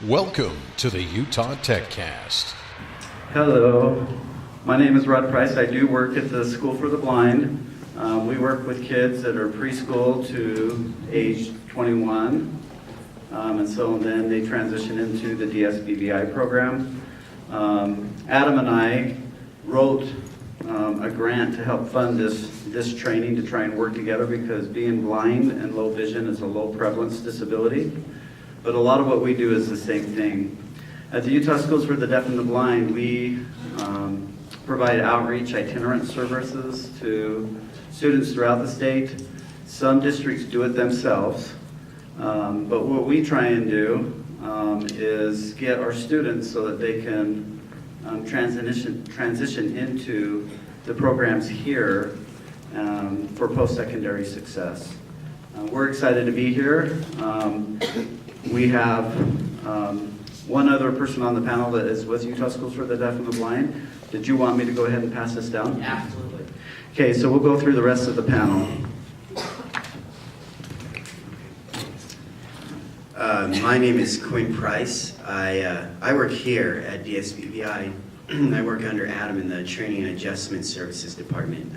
Welcome to the Utah TechCast. Hello, my name is Rod Price. I do work at the School for the Blind. We work with kids that are preschool to age 21, and so then they transition into the DSBBI program. Adam and I wrote a grant to help fund this training to try and work together, because being blind and low vision is a low prevalence disability. But a lot of what we do is the same thing. At the Utah Schools for the Deaf and the Blind, we provide outreach itinerant services to students throughout the state. Some districts do it themselves, but what we try and do is get our students so that they can transition into the programs here for post-secondary success. We're excited to be here. We have one other person on the panel that is with Utah Schools for the Deaf and the Blind. Did you want me to go ahead and pass this down? Absolutely. Okay, so we'll go through the rest of the panel. My name is Quinn Price. I work here at DSBBI. I work under Adam in the Training and Adjustment Services Department.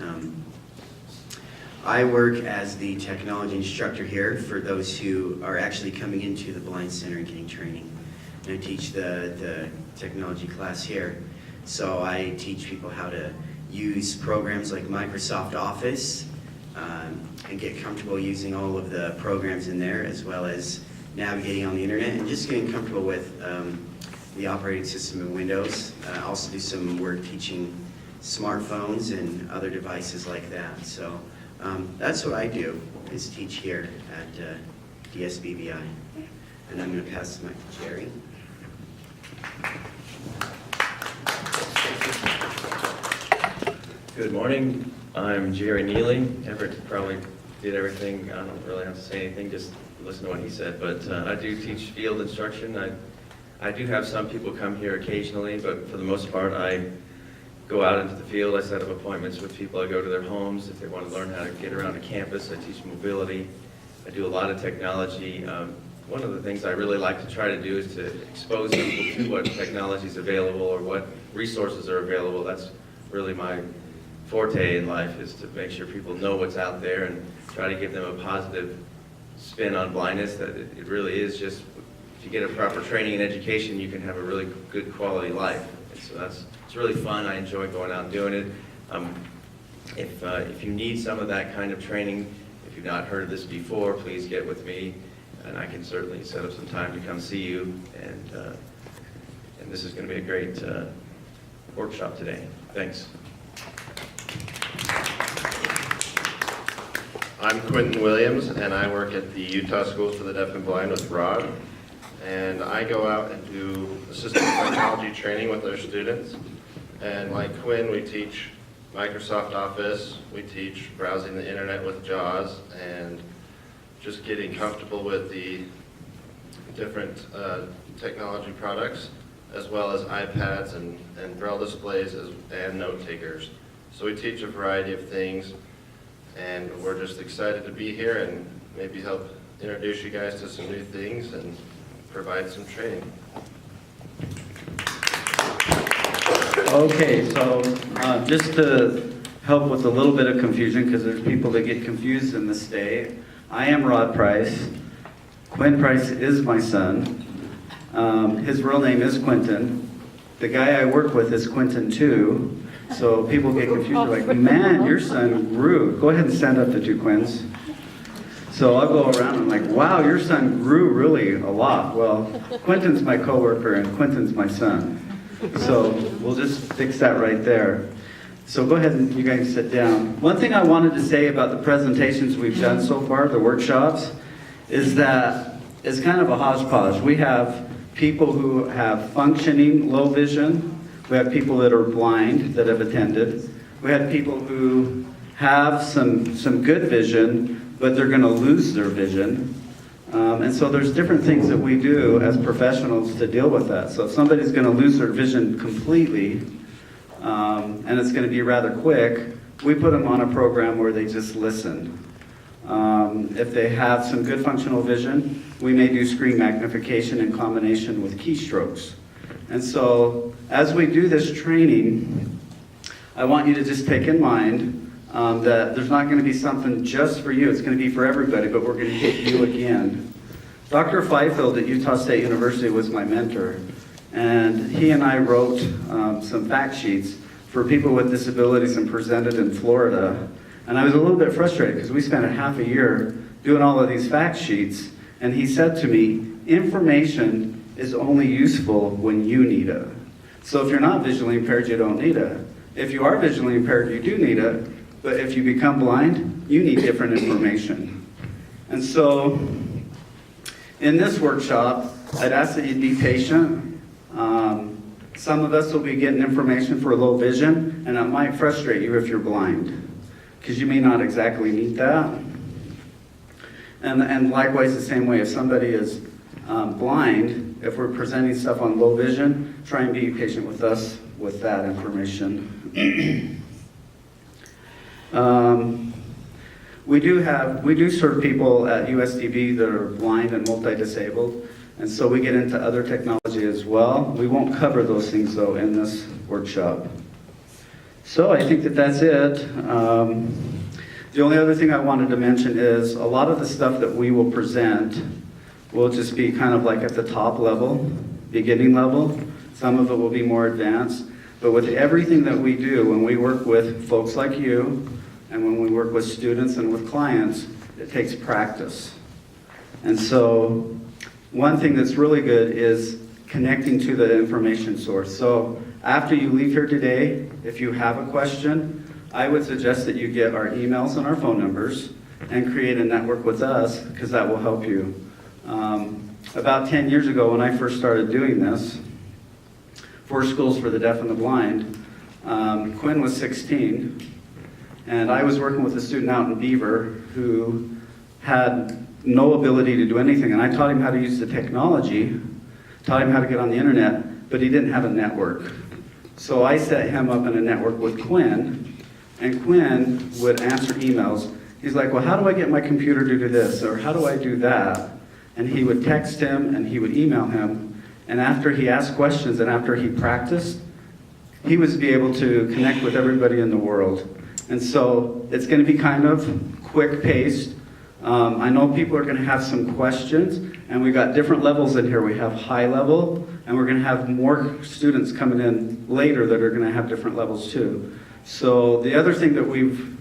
I work as the technology instructor here for those who are actually coming into the Blind Center and getting training. And I teach the technology class here. So I teach people how to use programs like Microsoft Office and get comfortable using all of the programs in there, as well as navigating on the internet and just getting comfortable with the operating system in Windows. I also do some work teaching smartphones and other devices like that. So that's what I do, is teach here at DSBBI. And I'm going to pass the mic to Jerry. Good morning. I'm Jerry Neely. Everett probably did everything. I don't really have to say anything, just listen to what he said. But I do teach field instruction. I do have some people come here occasionally, but for the most part, I go out into the field. I set up appointments with people. I go to their homes if they want to learn how to get around a campus. I teach mobility. I do a lot of technology. One of the things I really like to try to do is to expose people to what technology is available or what resources are available. That's really my forte in life, is to make sure people know what's out there and try to give them a positive spin on blindness, that it really is just, if you get a proper training and education, you can have a really good quality life. And so it's really fun. I enjoy going out and doing it. If you need some of that kind of training, if you've not heard of this before, please get with me, and I can certainly set up some time to come see you. And this is going to be a great workshop today. Thanks. I'm Quentin Williams, and I work at the Utah Schools for the Deaf and Blind with Rod. And I go out and do assistive technology training with our students. And like Quinn, we teach Microsoft Office, we teach browsing the internet with JAWS, and just getting comfortable with the different technology products, as well as iPads and braille displays and note takers. So we teach a variety of things, and we're just excited to be here and maybe help introduce you guys to some new things and provide some training. Okay, so just to help with a little bit of confusion, because there's people that get confused in the state, I am Rod Price. Quinn Price is my son. His real name is Quentin. The guy I work with is Quentin too. So people get confused, they're like, man, your son grew. Go ahead and stand up, the two Quins. So I'll go around and I'm like, wow, your son grew really a lot. Well, Quentin's my coworker and Quentin's my son. So we'll just fix that right there. So go ahead and you guys sit down. One thing I wanted to say about the presentations we've done so far, the workshops, is that it's kind of a hodgepodge. We have people who have functioning low vision. We have people that are blind that have attended. We have people who have some good vision, but they're going to lose their vision. And so there's different things that we do as professionals to deal with that. So if somebody's going to lose their vision completely, and it's going to be rather quick, we put them on a program where they just listen. If they have some good functional vision, we may do screen magnification in combination with keystrokes. And so as we do this training, I want you to just take in mind that there's not going to be something just for you. It's going to be for everybody, but we're going to hit you again. Dr. Fifield at Utah State University was my mentor, and he and I wrote some fact sheets for people with disabilities and presented in Florida. And I was a little bit frustrated because we spent a half a year doing all of these fact sheets, and he said to me, information is only useful when you need it. So if you're not visually impaired, you don't need it. If you are visually impaired, you do need it, but if you become blind, you need different information. And so in this workshop, I'd ask that you be patient. Some of us will be getting information for low vision, and it might frustrate you if you're blind, because you may not exactly need that. And likewise, the same way, if somebody is blind, if we're presenting stuff on low vision, try and be patient with us with that information. We do serve people at USDB that are blind and multi-disabled, and so we get into other technology as well. We won't cover those things though in this workshop. So I think that that's it. The only other thing I wanted to mention is a lot of the stuff that we will present will just be kind of like at the top level, beginning level. Some of it will be more advanced. But with everything that we do, when we work with folks like you, and when we work with students and with clients, it takes practice. And so one thing that's really good is connecting to the information source. So after you leave here today, if you have a question, I would suggest that you get our emails and our phone numbers and create a network with us, because that will help you. About 10 years ago, when I first started doing this, for Schools for the Deaf and the Blind, Quinn was 16, and I was working with a student out in Beaver who had no ability to do anything, and I taught him how to use the technology, taught him how to get on the internet, but he didn't have a network. So I set him up in a network with Quinn, and Quinn would answer emails. He's like, well, how do I get my computer to do this? Or how do I do that? And he would text him and he would email him. And after he asked questions and after he practiced, he was be able to connect with everybody in the world. And so it's going to be kind of quick-paced. I know people are going to have some questions, and we've got different levels in here. We have high level, and we're going to have more students coming in later that are going to have different levels too. So the other thing that we've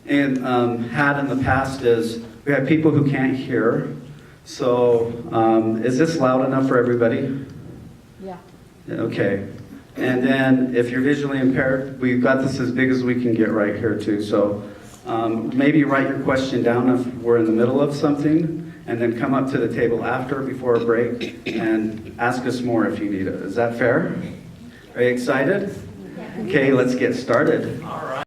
had in the past is we have people who can't hear. So is this loud enough for everybody? Yeah. Okay. And then if you're visually impaired, we've got this as big as we can get right here too. So maybe write your question down if we're in the middle of something, and then come up to the table after, before a break, and ask us more if you need it. Is that fair? Are you excited? Okay, let's get started. All right.